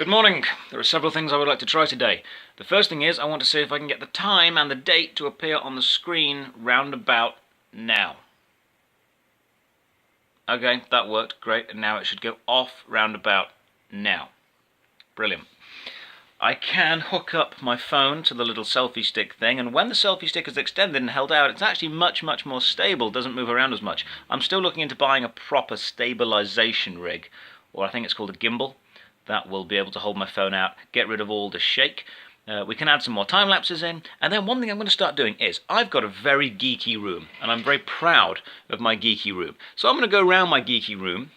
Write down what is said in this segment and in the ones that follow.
Good morning. There are several things I would like to try today. The first thing is I want to see if I can get the time and the date to appear on the screen round about now. Okay, that worked, great, and now it should go off round about now. Brilliant. I can hook up my phone to the little selfie stick thing, and when the selfie stick is extended and held out, it's actually much more stable, doesn't move around as much. I'm still looking into buying a proper stabilization rig, or I think it's called a gimbal. That will be able to hold my phone out, get rid of all the shake. We can add some more time lapses in, and then one thing I'm going to start doing is, I've got a very geeky room, and I'm very proud of my geeky room. So I'm going to go around my geeky room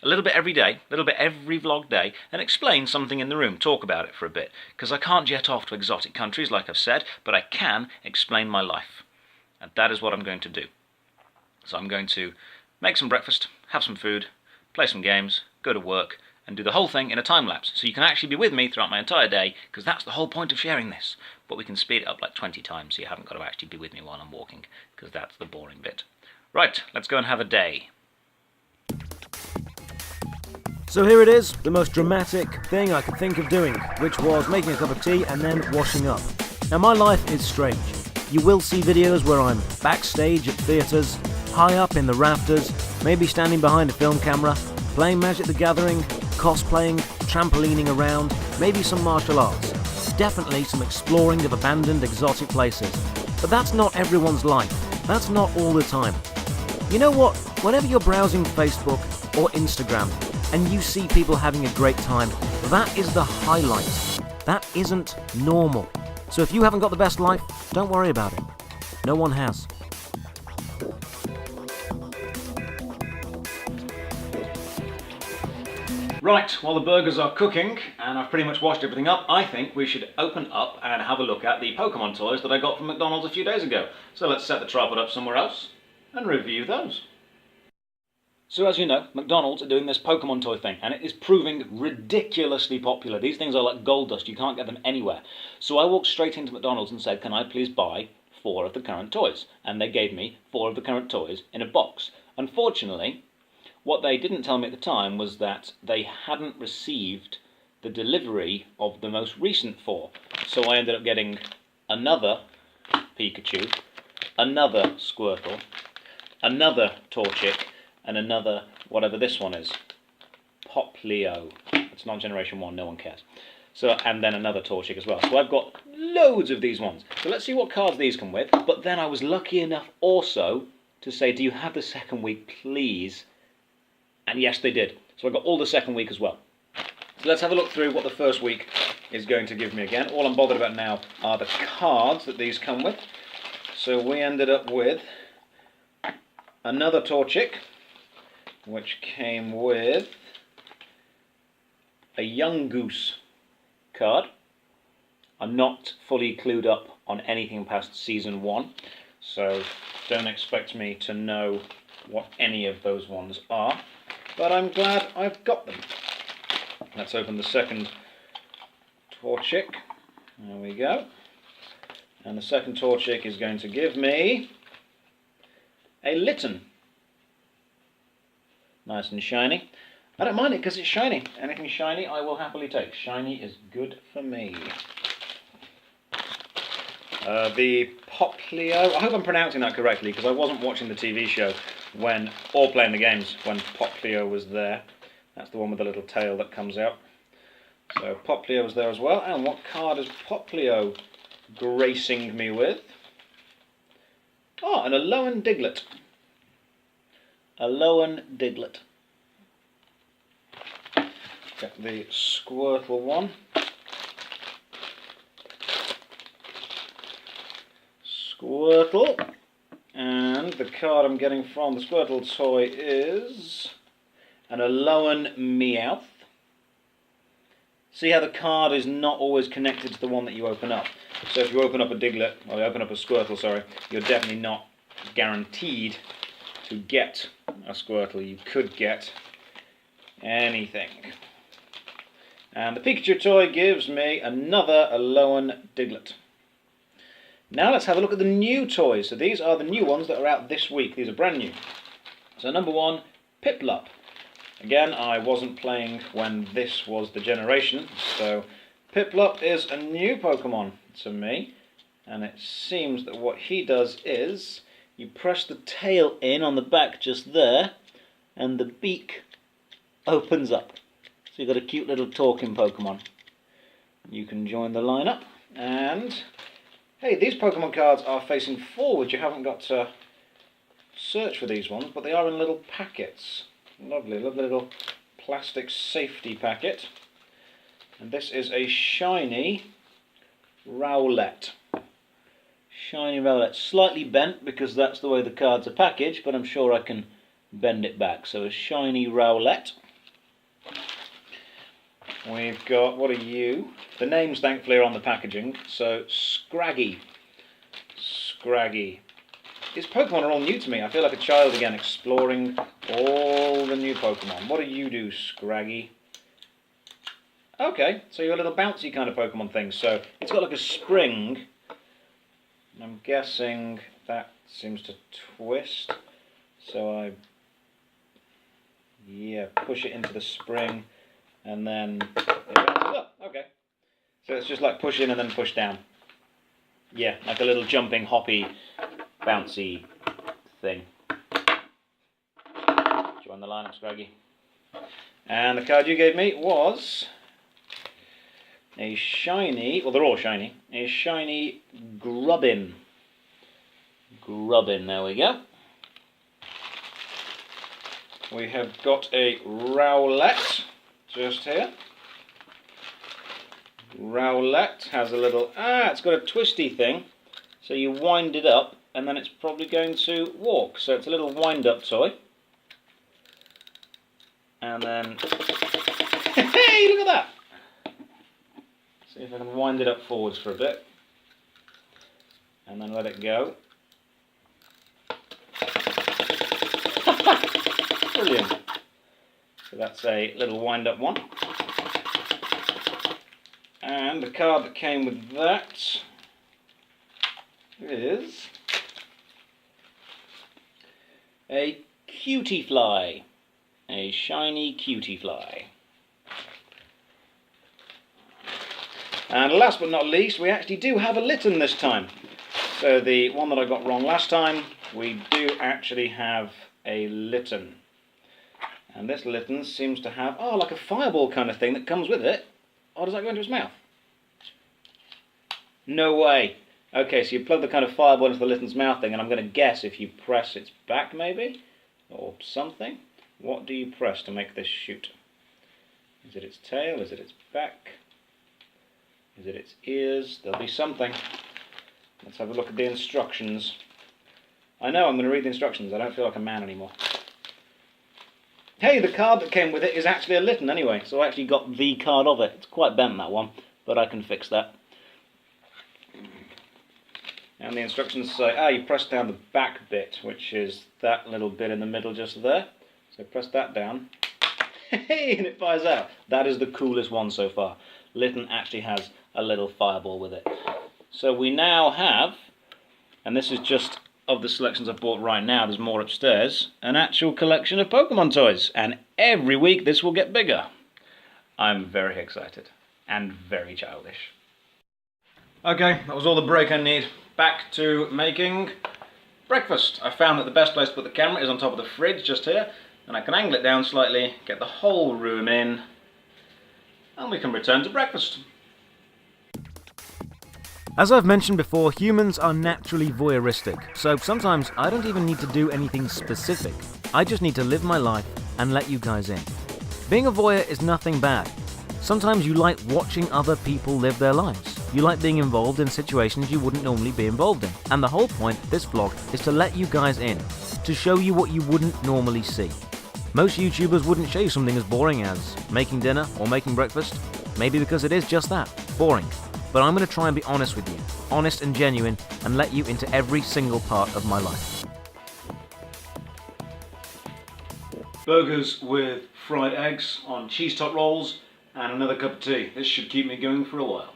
a little bit every day, a little bit every vlog day, and explain something in the room, talk about it for a bit. Because I can't jet off to exotic countries, like I've said, but I can explain my life. And that is what I'm going to do. So I'm going to make some breakfast, have some food, play some games, go to work, and do the whole thing in a time lapse. So you can actually be with me throughout my entire day, because that's the whole point of sharing this. But we can speed it up like 20 times, so you haven't got to actually be with me while I'm walking, because that's the boring bit. Right, let's go and have a day. So here it is, the most dramatic thing I could think of doing, which was making a cup of tea and then washing up. Now my life is strange. You will see videos where I'm backstage at theatres, high up in the rafters, maybe standing behind a film camera, playing Magic the Gathering, cosplaying, trampolining around, maybe some martial arts. Definitely some exploring of abandoned exotic places. But that's not everyone's life. That's not all the time. You know what? Whenever you're browsing Facebook or Instagram and you see people having a great time, that is the highlight. That isn't normal. So if you haven't got the best life, don't worry about it. No one has. Right, while the burgers are cooking, and I've pretty much washed everything up, I think we should open up and have a look at the Pokemon toys that I got from McDonald's a few days ago. So let's set the tripod up somewhere else and review those. So as you know, McDonald's are doing this Pokemon toy thing, and it is proving ridiculously popular. These things are like gold dust, you can't get them anywhere. So I walked straight into McDonald's and said, can I please buy 4 of the current toys? And they gave me 4 of the current toys in a box. Unfortunately, what they didn't tell me at the time was that they hadn't received the delivery of the most recent 4. So I ended up getting another Pikachu, another Squirtle, another Torchic, and another, whatever this one is, Poplio. It's not Generation 1, no one cares. So, and then another Torchic as well. So I've got loads of these ones. So let's see what cards these come with. But then I was lucky enough also to say, do you have the second week, please? And yes, they did. So I got all the second week as well. So let's have a look through what the first week is going to give me again. All I'm bothered about now are the cards that these come with. So we ended up with another Torchic, which came with a Young Goose card. I'm not fully clued up on anything past Season 1, so don't expect me to know what any of those ones are. But I'm glad I've got them. Let's open the second Torchic. There we go. And the second Torchic is going to give me a Litten. Nice and shiny. I don't mind it because it's shiny. Anything shiny I will happily take. Shiny is good for me. The Poplio, I hope I'm pronouncing that correctly because I wasn't watching the TV show when, or playing the games when Poplio was there. That's the one with the little tail that comes out. So Poplio was there as well. And what card is Poplio gracing me with? Oh, an Alolan Diglett. Alolan Diglett. Get the Squirtle one. Squirtle. And the card I'm getting from the Squirtle toy is an Alolan Meowth. See how the card is not always connected to the one that you open up. So if you open up a Diglett, or you open up a Squirtle, sorry, you're definitely not guaranteed to get a Squirtle. You could get anything. And the Pikachu toy gives me another Alolan Diglett. Now let's have a look at the new toys. So these are the new ones that are out this week. These are brand new. So number 1, Piplup. Again, I wasn't playing when this was the generation, so Piplup is a new Pokemon to me, and it seems that what he does is you press the tail in on the back just there, and the beak opens up. So you've got a cute little talking Pokemon. You can join the lineup, and hey, these Pokemon cards are facing forward. You haven't got to search for these ones, but they are in little packets. Lovely, lovely little plastic safety packet. And this is a shiny Rowlet. Shiny Rowlet. Slightly bent because that's the way the cards are packaged, but I'm sure I can bend it back. So a shiny Rowlet. We've got, what are you? The names thankfully are on the packaging. So Scraggy. Scraggy. These Pokemon are all new to me. I feel like a child again, exploring all the new Pokemon. What do you do, Scraggy? Okay, so you're a little bouncy kind of Pokemon thing. So it's got like a spring. I'm guessing that seems to twist. So push it into the spring, and then it bounces up. Okay. So it's just like push in and then push down. Yeah, like a little jumping, hoppy, bouncy thing. Join the lineup, Scraggy. And the card you gave me was a shiny, well they're all shiny, a shiny Grubbin. Grubbin, there we go. We have got a Rowlet just here. Rowlet has a little, it's got a twisty thing, so you wind it up and then it's probably going to walk. So it's a little wind-up toy. And then, hey, look at that! See if I can wind it up forwards for a bit. And then let it go. Brilliant. So that's a little wind-up one. And the card that came with that is a Cutie Fly. A shiny Cutie Fly. And last but not least, we actually do have a Litten this time. So the one that I got wrong last time, we do actually have a Litten. And this Litten seems to have, like a fireball kind of thing that comes with it. Oh, does that go into his mouth? No way. Okay, so you plug the kind of fireball into the Litten's mouth thing, and I'm going to guess if you press its back maybe, or something. What do you press to make this shoot? Is it its tail? Is it its back? Is it its ears? There'll be something. Let's have a look at the instructions. I know I'm going to read the instructions. I don't feel like a man anymore. Hey, the card that came with it is actually a Litten anyway, so I actually got the card of it. It's quite bent, that one, but I can fix that. And the instructions say, you press down the back bit, which is that little bit in the middle just there. So press that down, hey, and it fires out. That is the coolest one so far. Litten actually has a little fireball with it. So we now have, and this is just of the selections I've bought right now, there's more upstairs, an actual collection of Pokemon toys. And every week this will get bigger. I'm very excited and very childish. Okay, that was all the break I need. Back to making breakfast. I found that the best place to put the camera is on top of the fridge just here, and I can angle it down slightly, get the whole room in, and we can return to breakfast. As I've mentioned before, humans are naturally voyeuristic, so sometimes I don't even need to do anything specific. I just need to live my life and let you guys in. Being a voyeur is nothing bad. Sometimes you like watching other people live their lives. You like being involved in situations you wouldn't normally be involved in. And the whole point of this vlog is to let you guys in, to show you what you wouldn't normally see. Most YouTubers wouldn't show you something as boring as making dinner or making breakfast, maybe because it is just that, boring. But I'm going to try and be honest with you, honest and genuine, and let you into every single part of my life. Burgers with fried eggs on cheese top rolls and another cup of tea. This should keep me going for a while.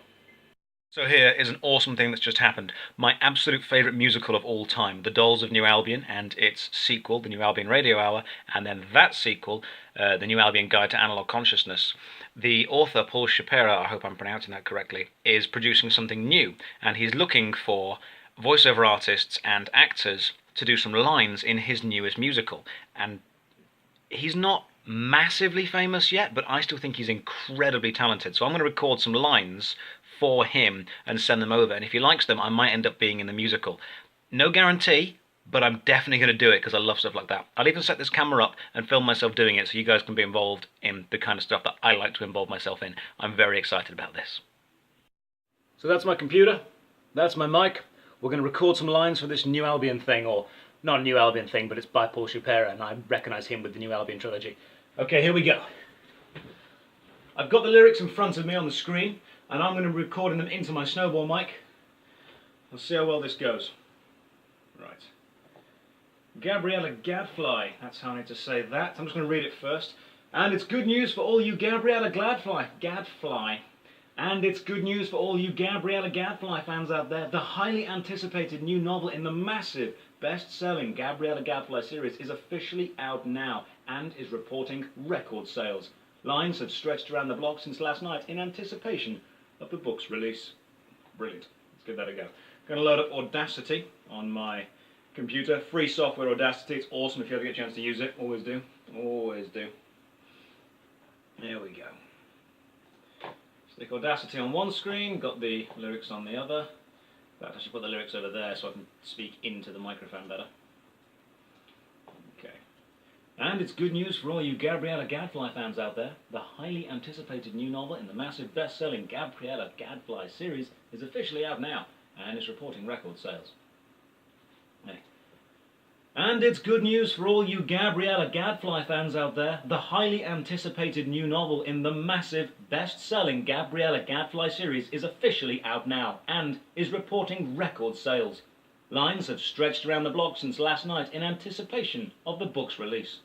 So here is an awesome thing that's just happened. My absolute favourite musical of all time, The Dolls of New Albion, and its sequel, The New Albion Radio Hour, and then that sequel, The New Albion Guide to Analog Consciousness. The author, Paul Shapira, I hope I'm pronouncing that correctly, is producing something new, and he's looking for voiceover artists and actors to do some lines in his newest musical. And he's not massively famous yet, but I still think he's incredibly talented. So I'm going to record some lines for him and send them over. And if he likes them, I might end up being in the musical. No guarantee, but I'm definitely going to do it because I love stuff like that. I'll even set this camera up and film myself doing it so you guys can be involved in the kind of stuff that I like to involve myself in. I'm very excited about this. So that's my computer. That's my mic. We're going to record some lines for this New Albion thing, or not a New Albion thing, but it's by Paul Shapira, and I recognise him with the New Albion trilogy. Okay, here we go. I've got the lyrics in front of me on the screen, and I'm going to be recording them into my snowball mic. We'll see how well this goes. Right. Gabriella Gadfly, that's how I need to say that. I'm just going to read it first. And it's good news for all you Gabriella Gadfly. And it's good news for all you Gabriella Gadfly fans out there. The highly anticipated new novel in the massive, best-selling Gabriella Gadfly series is officially out now and is reporting record sales. Lines have stretched around the block since last night in anticipation of the book's release. Brilliant. Let's give that a go. I'm going to load up Audacity on my computer. Free software, Audacity. It's awesome if you ever get a chance to use it. Always do. Always do. There we go. Stick Audacity on one screen, got the lyrics on the other. In fact, I should put the lyrics over there so I can speak into the microphone better. Okay. And it's good news for all you Gabriella Gadfly fans out there. The highly anticipated new novel in the massive best-selling Gabriella Gadfly series is officially out now and is reporting record sales. Hey. And it's good news for all you Gabriella Gadfly fans out there. The highly anticipated new novel in the massive, best-selling Gabriella Gadfly series is officially out now and is reporting record sales. Lines have stretched around the block since last night in anticipation of the book's release.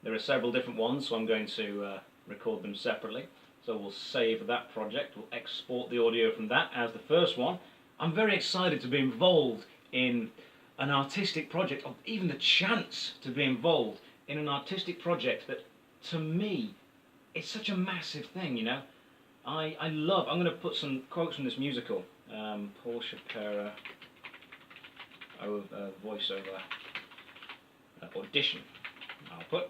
There are several different ones, so I'm going to record them separately. So we'll save that project, we'll export the audio from that as the first one. I'm very excited to be involved in an artistic project, or even the chance to be involved in an artistic project that, to me, it's such a massive thing, you know. I'm going to put some quotes from this musical. Paul Shapira, voiceover, audition, we'll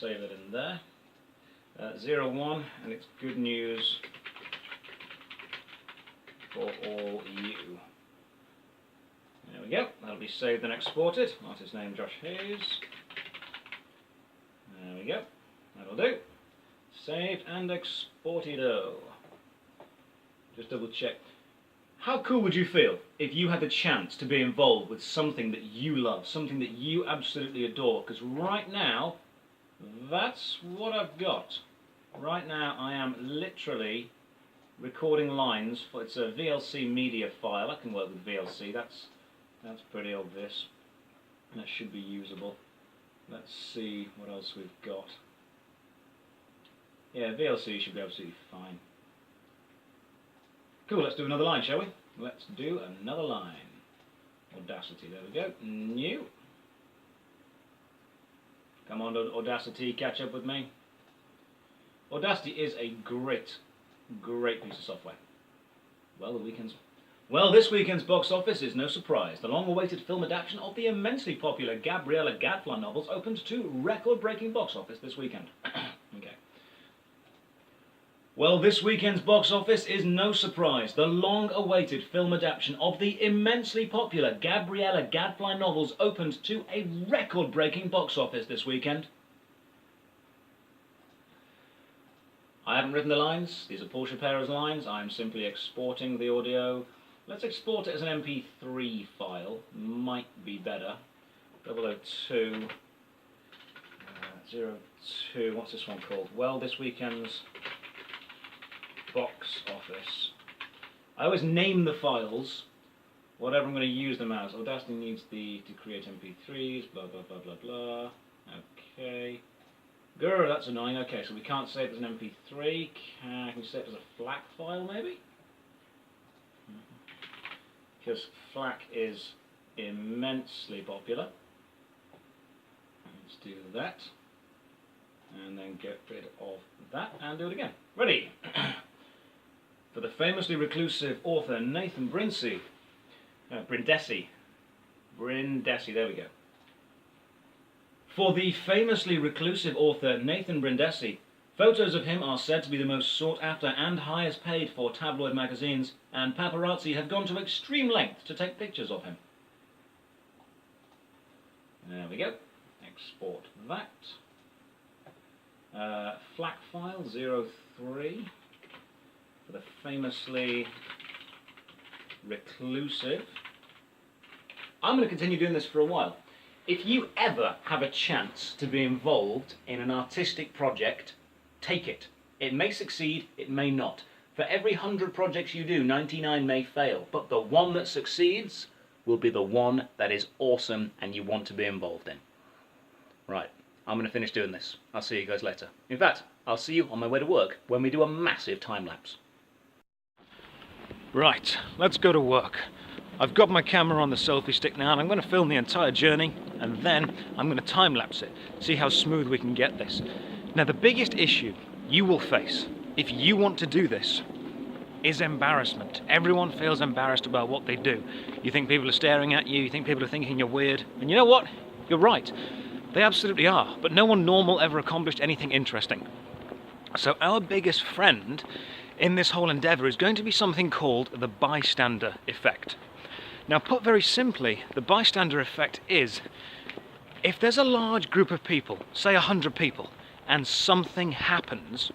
save it in there. 01, and it's good news for all you. There we go, that'll be saved and exported. Artist name Josh Hayes. There we go, that'll do. Saved and exported. Just double check. How cool would you feel if you had the chance to be involved with something that you love, something that you absolutely adore? Because right now, that's what I've got. Right now I am literally recording lines for, it's a VLC media file. I can work with VLC, that's pretty obvious. That should be usable. Let's see what else we've got. Yeah, VLC should be absolutely fine. Cool, let's do another line, shall we? Let's do another line. Audacity, there we go. New. Come on, Audacity, catch up with me. Audacity is a great piece of software. Well, this weekend's box office is no surprise. The long-awaited film adaptation of the immensely popular Gabriella Gadfly novels opened to record-breaking box office this weekend. Okay. Well, this weekend's box office is no surprise. The long-awaited film adaptation of the immensely popular Gabriella Gadfly novels opened to a record-breaking box office this weekend. I haven't written the lines. These are Paul Shapira's lines. I'm simply exporting the audio. Let's export it as an MP3 file. Might be better. 002. 02. What's this one called? Well, this weekend's box office. I always name the files, whatever I'm going to use them as. Audacity needs to create MP3s, blah blah blah blah blah. Okay. Grr, that's annoying. Okay, so we can't save as an MP3. Can we save as a FLAC file, maybe? Because FLAC is immensely popular. Let's do that. And then get rid of that and do it again. Ready! For the famously reclusive author Nathan Brindessy. Brindessy, there we go. For the famously reclusive author Nathan Brindessy, photos of him are said to be the most sought after and highest paid for tabloid magazines, and paparazzi have gone to extreme lengths to take pictures of him. There we go. Export that. FLAC file 03 for the famously reclusive. I'm going to continue doing this for a while. If you ever have a chance to be involved in an artistic project, take it. It may succeed, it may not. For every 100 projects you do, 99 may fail, but the one that succeeds will be the one that is awesome and you want to be involved in. Right, I'm going to finish doing this. I'll see you guys later. In fact, I'll see you on my way to work when we do a massive time lapse. Right, let's go to work. I've got my camera on the selfie stick now and I'm going to film the entire journey and then I'm going to time lapse it, see how smooth we can get this. Now the biggest issue you will face if you want to do this is embarrassment. Everyone feels embarrassed about what they do. You think people are staring at you, you think people are thinking you're weird, and you know what? You're right. They absolutely are, but no one normal ever accomplished anything interesting. So our biggest friend in this whole endeavour is going to be something called the bystander effect. Now, put very simply, the bystander effect is, if there's a large group of people, say 100 people, and something happens,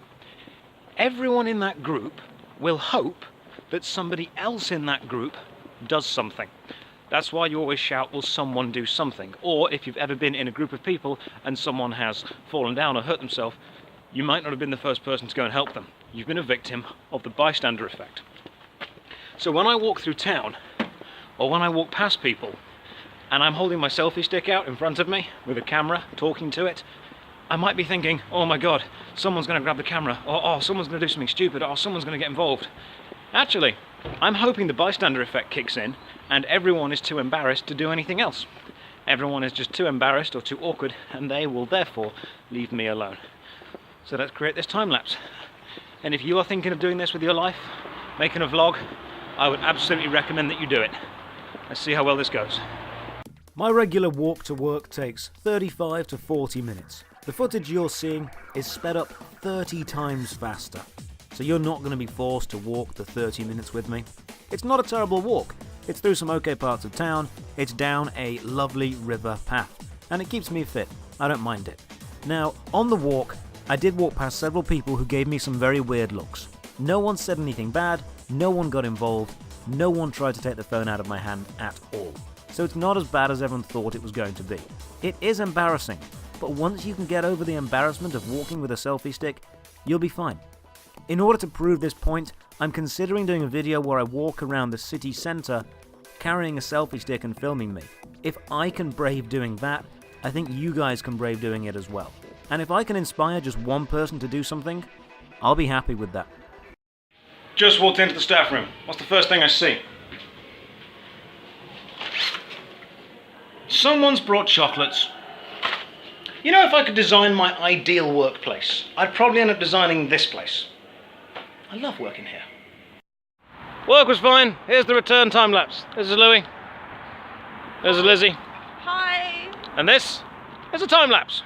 everyone in that group will hope that somebody else in that group does something. That's why you always shout, will someone do something? Or if you've ever been in a group of people and someone has fallen down or hurt themselves, you might not have been the first person to go and help them. You've been a victim of the bystander effect. So when I walk through town, or when I walk past people, and I'm holding my selfie stick out in front of me with a camera, talking to it, I might be thinking, oh my god, someone's going to grab the camera, or oh, someone's going to do something stupid, or someone's going to get involved. Actually, I'm hoping the bystander effect kicks in, and everyone is too embarrassed to do anything else. Everyone is just too embarrassed or too awkward, and they will therefore leave me alone. So let's create this time lapse. And if you are thinking of doing this with your life, making a vlog, I would absolutely recommend that you do it. Let's see how well this goes. My regular walk to work takes 35 to 40 minutes. The footage you're seeing is sped up 30 times faster. So you're not going to be forced to walk the 30 minutes with me. It's not a terrible walk. It's through some okay parts of town, it's down a lovely river path, and it keeps me fit. I don't mind it. Now, on the walk, I did walk past several people who gave me some very weird looks. No one said anything bad, no one got involved, no one tried to take the phone out of my hand at all. So it's not as bad as everyone thought it was going to be. It is embarrassing, but once you can get over the embarrassment of walking with a selfie stick, you'll be fine. In order to prove this point, I'm considering doing a video where I walk around the city centre carrying a selfie stick and filming me. If I can brave doing that, I think you guys can brave doing it as well. And if I can inspire just one person to do something, I'll be happy with that. Just walked into the staff room. What's the first thing I see? Someone's brought chocolates. You know, if I could design my ideal workplace, I'd probably end up designing this place. I love working here. Work was fine. Here's the return time lapse. This is Louis. This is Lizzie. Hi. And this is a time lapse.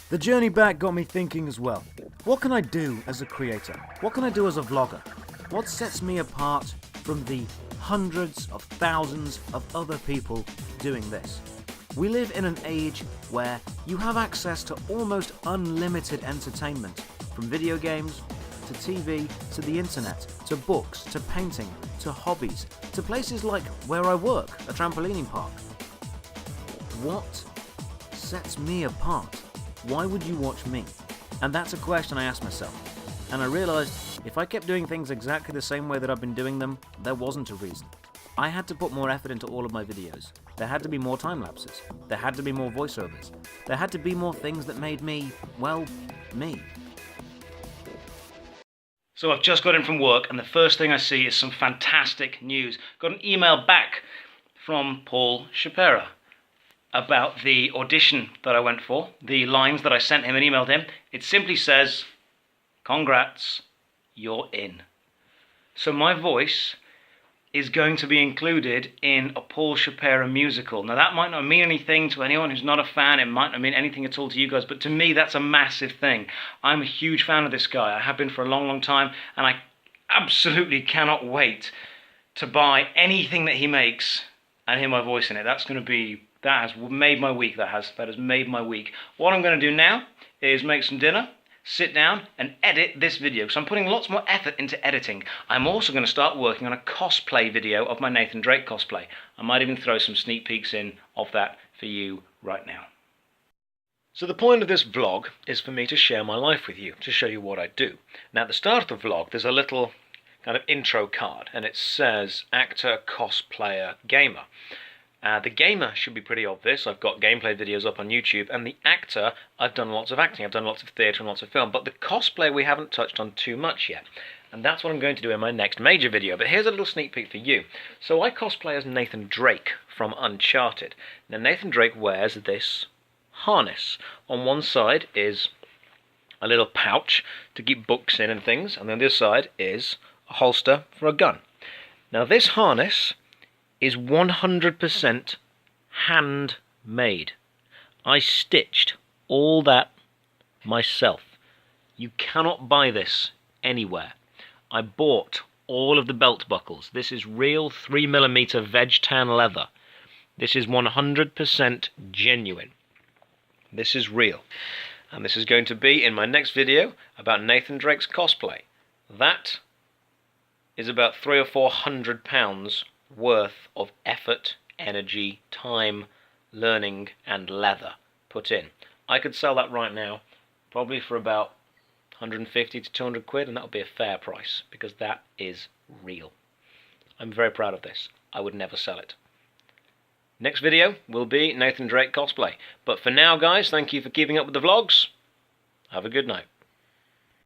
The journey back got me thinking as well. What can I do as a creator? What can I do as a vlogger? What sets me apart from the hundreds of thousands of other people doing this? We live in an age where you have access to almost unlimited entertainment, from video games, to TV, to the internet, to books, to painting, to hobbies, to places like where I work, a trampolining park. What sets me apart? Why would you watch me? And that's a question I asked myself. And I realised if I kept doing things exactly the same way that I've been doing them, there wasn't a reason. I had to put more effort into all of my videos. There had to be more time lapses. There had to be more voiceovers. There had to be more things that made me, well, me. So I've just got in from work, and the first thing I see is some fantastic news. Got an email back from Paul Shapira about the audition that I went for, the lines that I sent him and emailed him. It simply says, "Congrats, you're in." So my voice is going to be included in a Paul Shapira musical. Now that might not mean anything to anyone who's not a fan, it might not mean anything at all to you guys, but to me that's a massive thing. I'm a huge fan of this guy, I have been for a long, long time, and I absolutely cannot wait to buy anything that he makes and hear my voice in it. That has made my week, that has made my week. What I'm going to do now is make some dinner, sit down and edit this video, because I'm putting lots more effort into editing. I'm also going to start working on a cosplay video of my Nathan Drake cosplay. I might even throw some sneak peeks in of that for you right now. So the point of this vlog is for me to share my life with you, to show you what I do. Now at the start of the vlog there's a little kind of intro card, and it says actor, cosplayer, gamer. The gamer should be pretty obvious. I've got gameplay videos up on YouTube, and the actor, I've done lots of acting, I've done lots of theatre and lots of film, but the cosplay we haven't touched on too much yet, and that's what I'm going to do in my next major video. But here's a little sneak peek for you. So I cosplay as Nathan Drake from Uncharted. Now Nathan Drake wears this harness. On one side is a little pouch to keep books in and things, and on the other side is a holster for a gun. Now this harness is 100% handmade. I stitched all that myself. You cannot buy this anywhere. I bought all of the belt buckles. This is real 3mm veg tan leather. This is 100% genuine. This is real. And this is going to be in my next video about Nathan Drake's cosplay. That is about £300 or £400 worth of effort, energy, time, learning and leather put in. I could sell that right now probably for about 150 to 200 quid, and that would be a fair price because that is real. I'm very proud of this. I would never sell it. Next video will be Nathan Drake cosplay. But for now guys, thank you for keeping up with the vlogs. Have a good night.